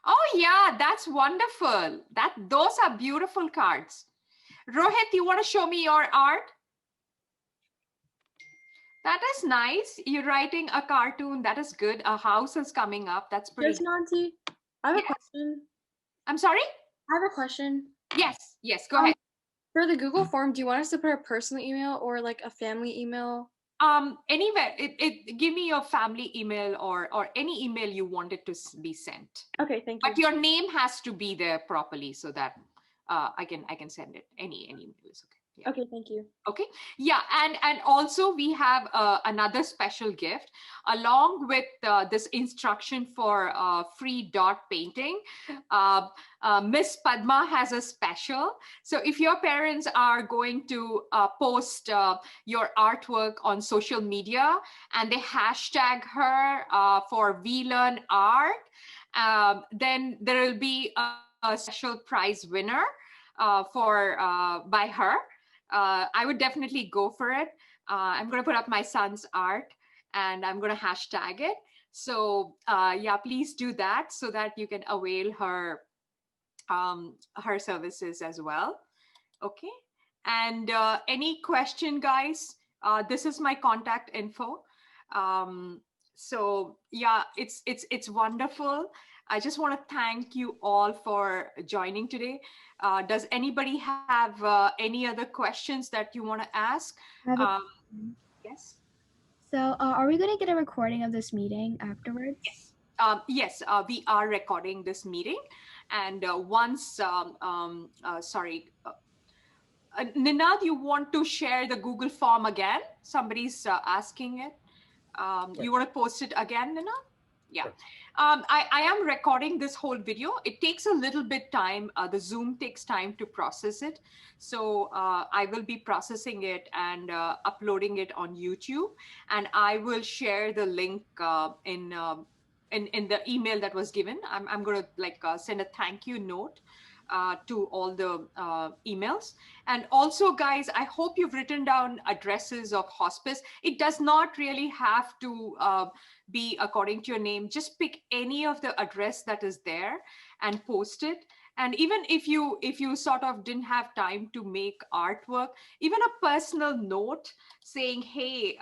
Speaker 1: Oh yeah, that's wonderful. Those are beautiful cards. Rohit, you want to show me your art? That is nice. You're writing a cartoon. That is good. A house is coming up. That's pretty
Speaker 6: Yes, Nancy. I have
Speaker 1: Yes.
Speaker 6: a question.
Speaker 1: I'm sorry?
Speaker 6: I have a question.
Speaker 1: Yes, go ahead.
Speaker 6: For the Google form, do you want us to put a personal email or like a family email?
Speaker 1: Anywhere, give me your family email or any email you want it to be sent.
Speaker 6: Okay, thank you.
Speaker 1: But your name has to be there properly so that I can send it. Any email is okay. Yeah.
Speaker 6: Okay, thank you.
Speaker 1: Okay. Yeah, and also we have another special gift along with this instruction for free dot painting. Miss Padma has a special. So if your parents are going to post your artwork on social media and they hashtag her for We Learn Art, then there will be a special prize winner by her. I would definitely go for it. I'm going to put up my son's art and I'm going to hashtag it. So yeah, please do that so that you can avail her services as well. Okay. And any question, guys? This is my contact info. So yeah, it's wonderful. I just want to thank you all for joining today. Does anybody have any other questions that you want to ask? Yes.
Speaker 8: So are we going to get a recording of this meeting afterwards?
Speaker 1: Yes. Yes, we are recording this meeting. And once, Ninad, you want to share the Google form again? Somebody's asking it. You want to post it again, Ninad? Yeah.
Speaker 9: Sure.
Speaker 1: I am recording this whole video. It takes a little bit time. The Zoom takes time to process it. So I will be processing it and uploading it on YouTube. And I will share the link in the email that was given. I'm going to send a thank you note to all the emails. And also, guys, I hope you've written down addresses of hospice. It does not really have to be according to your name. Just pick any of the address that is there and post it. And even if you sort of didn't have time to make artwork, even a personal note saying, hey,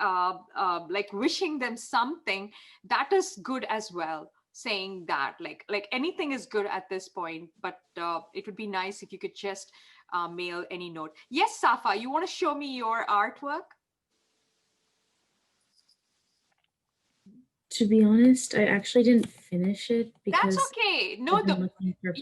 Speaker 1: like wishing them something, that is good as well. Saying that like anything is good at this point, but it would be nice if you could just mail any note. Yes, Safa, you want to show me your artwork?
Speaker 10: To be honest, I actually didn't finish it because
Speaker 1: that's okay. No,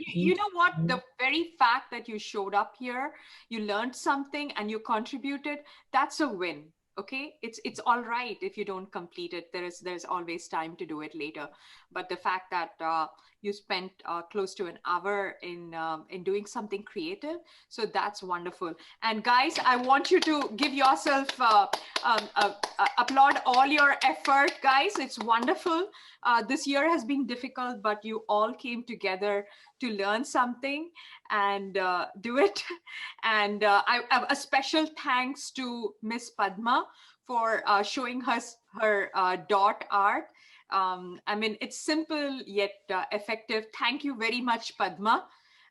Speaker 1: you know what? The very fact that you showed up here, you learned something and you contributed, that's a win. Okay, it's all right if you don't complete it. There's always time to do it later. But the fact that you spent close to an hour in doing something creative, so that's wonderful. And guys, I want you to give yourself applaud all your effort, guys. It's wonderful. This year has been difficult, but you all came together to learn something and do it. And I have a special thanks to Miss Padma for showing us her dot art. I mean, it's simple yet effective. Thank you very much, Padma.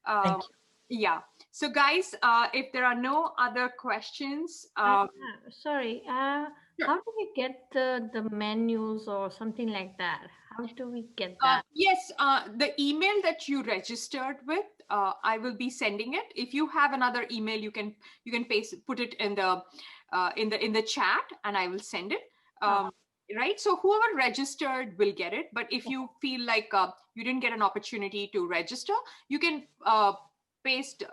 Speaker 10: Thank you.
Speaker 1: Yeah. So guys, if there are no other questions.
Speaker 11: Sorry, how do we get the menus or something like that? How do we get that?
Speaker 1: Yes, the email that you registered with, I will be sending it. If you have another email, you can put it in the chat, and I will send it. Right. So whoever registered will get it. But if you feel like you didn't get an opportunity to register, you can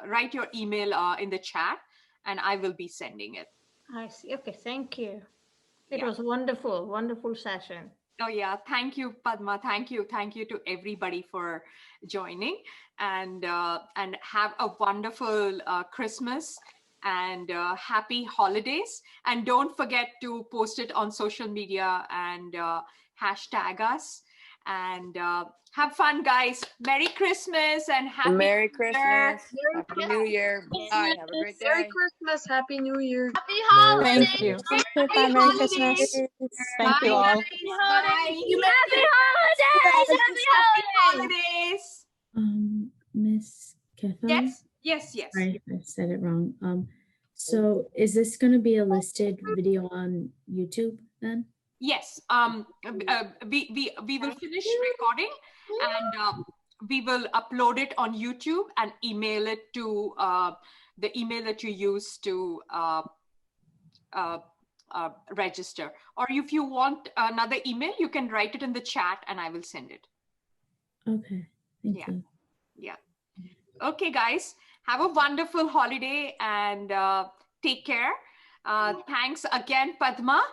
Speaker 1: write your email in the chat, and I will be sending it.
Speaker 11: I see. Okay, thank you. It
Speaker 1: Yeah.
Speaker 11: was wonderful, wonderful session.
Speaker 1: Oh yeah, thank you, Padma. Thank you to everybody for joining, and have a wonderful Christmas and happy holidays. And don't forget to post it on social media and hashtag us. And have fun, guys. Merry Christmas and Happy
Speaker 9: Merry
Speaker 1: New Year.
Speaker 9: Christmas. Happy New Year. Bye. Have a great
Speaker 4: Merry
Speaker 9: day.
Speaker 4: Christmas. Happy New Year.
Speaker 1: Happy
Speaker 5: Thank
Speaker 1: holidays.
Speaker 5: you.
Speaker 1: Happy
Speaker 5: Merry
Speaker 1: holidays.
Speaker 5: Christmas. Thank
Speaker 1: Bye,
Speaker 5: you all.
Speaker 1: guys. Bye.
Speaker 8: Happy holidays!
Speaker 1: Happy holidays.
Speaker 10: Miss Ketha?
Speaker 1: Yes, yes, yes.
Speaker 10: I said it wrong. So is this going to be a listed video on YouTube then?
Speaker 1: Yes. We will finish recording and we will upload it on YouTube and email it to the email that you use to register. Or if you want another email, you can write it in the chat and I will send it.
Speaker 10: Okay, thank
Speaker 1: Yeah.
Speaker 10: you.
Speaker 1: Yeah. Okay, guys. Have a wonderful holiday and take care. Thanks again, Padma.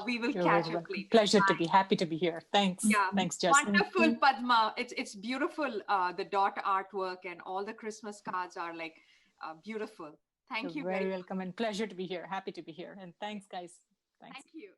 Speaker 1: We will
Speaker 5: You're
Speaker 1: catch
Speaker 5: very
Speaker 1: up
Speaker 5: welcome.
Speaker 1: later.
Speaker 5: Pleasure to
Speaker 1: Bye.
Speaker 5: be happy to be here. Thanks.
Speaker 1: Yeah.
Speaker 5: Thanks, Jess.
Speaker 1: Wonderful, Padma. It's beautiful. The dot artwork and all the Christmas cards are like beautiful. Thank
Speaker 5: You're
Speaker 1: you very
Speaker 5: very
Speaker 1: much.
Speaker 5: welcome and pleasure to be here. Happy to be here. And thanks, guys. Thanks.
Speaker 1: Thank you.